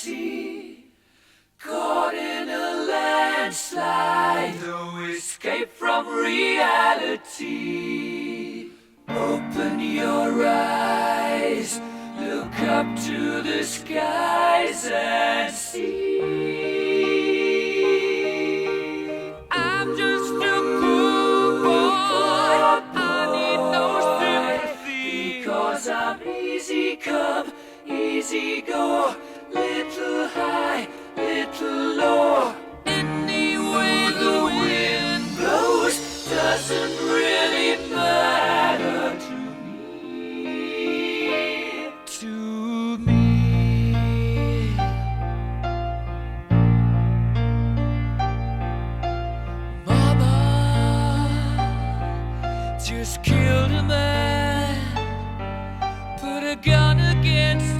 reality. Caught in a landslide, no escape from reality. Open your eyes, look up to the skies and see. I'm just a poor boy, I need no sympathy, because I'm easy come, easy go, little high, little low. Any way the wind blows doesn't really matter to me. To me. Mama just killed a man, put a gun against